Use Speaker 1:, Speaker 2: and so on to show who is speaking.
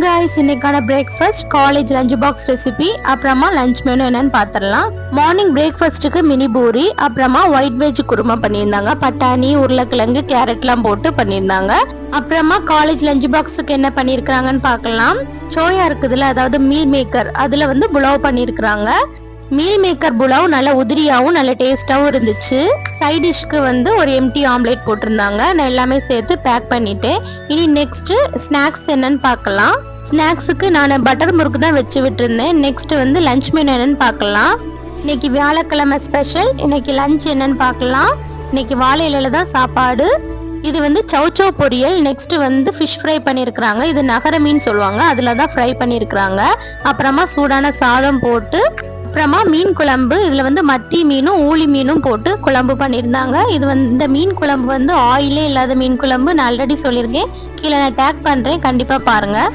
Speaker 1: guys, இன்னைக்கான breakfast college lunch box recipe. அப்புறமா lunch menu என்னன்னு பார்த்துடலாம். மார்னிங் பிரேக்ஃபாஸ்ட்டுக்கு மினி பூரி, அப்புறமா ஒயிட் வெஜ் குருமா பண்ணியிருந்தாங்க. பட்டாணி, உருளைக்கிழங்கு, கேரட்லாம் போட்டு பண்ணியிருந்தாங்க. அப்புறமா காலேஜ் லஞ்ச் பாக்ஸுக்கு என்ன பண்ணியிருக்கிறாங்கன்னு பார்க்கலாம். சோயா இருக்குதுல, அதாவது மீல் மேக்கர், அதுல வந்து புலாவ் பண்ணியிருக்கிறாங்க. மீல் மேக்கர் புலாவ் நல்ல உதிரியாகவும் நல்ல டேஸ்டாகவும் இருந்துச்சு. சைட் டிஷ்க்கு வந்து ஒரு எம்டி ஆம்லேட் போட்டிருந்தாங்க. நான் எல்லாமே சேர்த்து பேக் பண்ணிட்டேன். இனி நெக்ஸ்ட் ஸ்நாக்ஸ் என்னன்னு பார்க்கலாம். ஸ்நாக்ஸுக்கு நான் பட்டர் முறுக்கு தான் வச்சு விட்டுருந்தேன். நெக்ஸ்ட் வந்து லஞ்ச் மெனு என்னன்னு பார்க்கலாம். இன்னைக்கு வியாழக்கிழமை ஸ்பெஷல். இன்னைக்கு லஞ்ச் என்னன்னு பார்க்கலாம். இன்னைக்கு வாழை இலையில தான் சாப்பாடு. இது வந்து சௌச்சௌ பொரியல். நெக்ஸ்ட் வந்து ஃபிஷ் ஃப்ரை பண்ணியிருக்கிறாங்க. இது நகர மீன் சொல்லுவாங்க, அதில் தான் ஃப்ரை பண்ணியிருக்கிறாங்க. அப்புறமா சூடான சாதம் போட்டு, அப்புறமா மீன் குழம்பு. இதில் வந்து மத்தி மீனும் ஊளி மீனும் போட்டு குழம்பு பண்ணியிருந்தாங்க. இது வந்து இந்த மீன் குழம்பு வந்து ஆயிலே இல்லாத மீன் குழம்பு. நான் ஆல்ரெடி சொல்லியிருக்கேன், கீழே நான் டேக் பண்ணுறேன், கண்டிப்பாக பாருங்கள்.